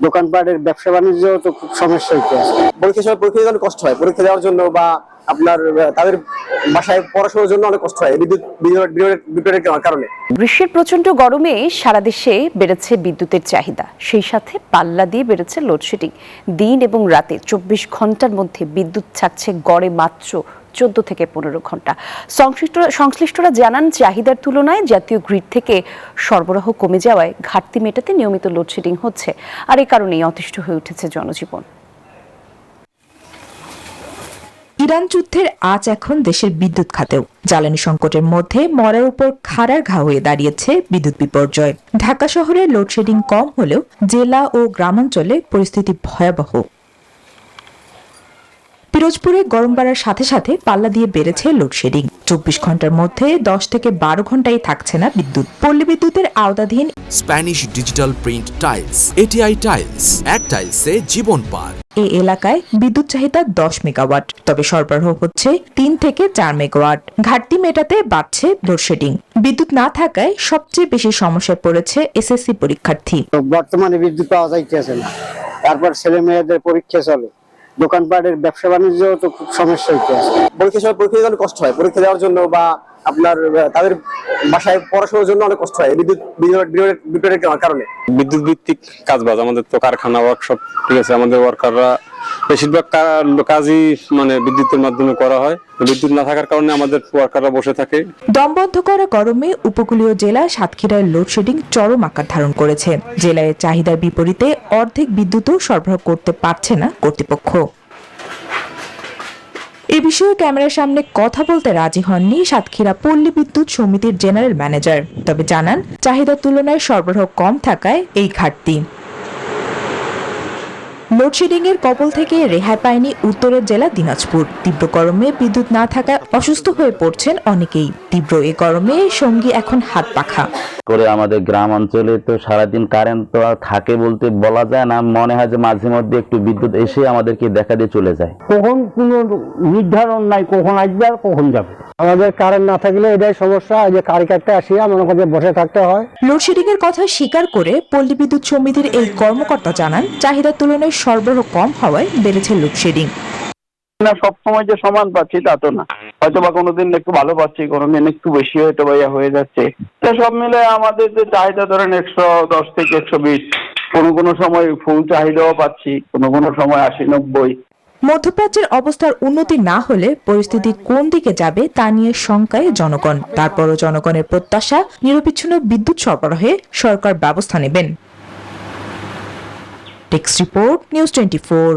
দোকানপাটের ব্যবসা বাণিজ্য তো খুব সমস্যা হইতে আছে। পরীক্ষার সময় পরীক্ষা দিতে অনেক কষ্ট হয়, পরীক্ষা দেওয়ার জন্য বা আপনার তাদের বাসায় পড়াশোনার জন্য অনেক কষ্ট হয় বিদ্যুতের কারণে। গ্রীষ্মের প্রচন্ড গরমে সারা দেশে বেড়েছে বিদ্যুতের চাহিদা, সেই সাথে পাল্লা দিয়ে বেড়েছে লোডশেডিং। দিন এবং রাতে 24 ঘন্টার মধ্যে বিদ্যুৎ থাকছে গড়ে মাত্র 14 থেকে 15 ঘন্টা। সংশ্লিষ্টরা জানান, চাহিদার তুলনায় জাতীয় গ্রিড থেকে সরবরাহ কমে যাওয়ায় ঘাটতি মেটাতে নিয়মিত লোডশেডিং হচ্ছে, আর এই কারণেই অতিষ্ঠ হয়ে উঠেছে জনজীবন। ইরান যুদ্ধের আজ এখন দেশের বিদ্যুৎ খাতেও জ্বালানি সংকটের মধ্যে মরার উপর খাড়ার ঘা হয়ে দাঁড়িয়েছে বিদ্যুৎ বিপর্যয়। ঢাকা শহরে লোডশেডিং কম হলেও জেলা ও গ্রামাঞ্চলে পরিস্থিতি ভয়াবহ। পিরোজপুরে গরম বাড়ার সাথে সাথে পাল্লা দিয়ে বেড়েছে লোডশেডিং। 24 ঘন্টার মধ্যে 10 থেকে 12 ঘন্টাই থাকছে না বিদ্যুৎ। পল্লী বিদ্যুতের আওতাধীন Spanish digital print tiles, ATI tiles, এক টাইলসে জীবন পার। এই এলাকায় বিদ্যুৎ চাহিদা 10 মেগাওয়াট, তবে সরবরাহ হচ্ছে 3 থেকে 4 মেগাওয়াট। ঘাটতি মেটাতে বাড়ছে লোডশেডিং। বিদ্যুৎ না থাকায় সবচেয়ে বেশি সমস্যায় পড়েছে এসএসসি পরীক্ষার্থী। বর্তমানে বিদ্যুৎ পাওয়া যাইতেছে না, তারপর ছেলে মেয়েদের পরীক্ষা চলে, দোকানপাটের ব্যবসা বাণিজ্য তো খুব সমস্যা হইতে আছে। পরীক্ষার সময় পরীক্ষা দিতে অনেক কষ্ট হয়, পরীক্ষা দেওয়ার জন্য বা আপনার তাদের বাসায় পড়াশোনার জন্য অনেক কষ্ট হয় বিদ্যুতের কারণে। বিদ্যুৎ ভিত্তিক কাজবাজ, আমাদের তো কারখানা ওয়ার্কশপ, ঠিক আছে, আমাদের ওয়ার্কাররা বেশিরভাগ কাজই বিদ্যুতের মাধ্যমে করা হয়। বিদ্যুৎ না থাকার কারণে আমাদের ওয়ার্কাররা বসে থাকে। দমবন্ধ করা গরমে উপকূলীয় জেলা সাতক্ষীরায় লোডশেডিং চরম আকার ধারণ করেছে। জেলায় চাহিদার বিপরীতে অর্ধেক বিদ্যুৎও সরবরাহ করতে পারছে না কর্তৃপক্ষ। এ বিষয়ে ক্যামেরার সামনে কথা বলতে রাজি হননি সাতক্ষীরা পল্লী বিদ্যুৎ সমিতির জেনারেল ম্যানেজার, তবে জানান চাহিদার তুলনায় সরবরাহ কম থাকায় এই ঘাটতি। লোডশেডিং এর কবল থেকে রেহাই পায়নি উত্তরের জেলা দিনাজপুর। তীব্র গরমে বিদ্যুৎ না থাকায় অসুস্থ হয়ে পড়ছেন অনেকেই। তীব্র এই গরমে সঙ্গী এখন হাত পাখা। করে আমাদের গ্রাম অঞ্চলে তো সারাদিন কারেন্ট তো থাকে বলতে বলা যায় না, মনে হয় যে মাঝে মধ্যে একটু বিদ্যুৎ এসে আমাদেরকে দেখা দিয়ে চলে যায়। কখন কোনো নির্ধারণ নাই, কখন আসবে আর কখন যাবে। আমাদের কারেন্ট না থাকলে এটাই সমস্যা, এই যে কারিকারটা আসিয়া মনে করে বসে থাকতে হয়। লোডশেডিং এর কথা স্বীকার করে পল্লী বিদ্যুৎ সমিতির এই কর্মকর্তা জানান, চাহিদার তুলনায় সরবরাহ কম হওয়ায় বেড়েছে লোডশেডিং। না সবসময় যে সমান পাচ্ছি তা তো না, হয়তো বা কোনোদিন একটু ভালো পাচ্ছি, কোনোদিন একটু বেশি হয়তো বা হয়ে যাচ্ছে। তো সব মিলে আমাদের যে চাহিদা ধরেন 110 থেকে 120, কোনো সময় ফুল চাহিদাও পাচ্ছি, কোনো সময় 80-90। মধ্যপ্রাচ্যের অবস্থার উন্নতি না হলে পরিস্থিতি কোন দিকে যাবে তা নিয়ে শঙ্কায় জনগণ। তারপরও জনগণের প্রত্যাশা, নিরবিচ্ছিন্ন বিদ্যুৎ সরবরাহে সরকার ব্যবস্থা নেবেন। Text report, news 24।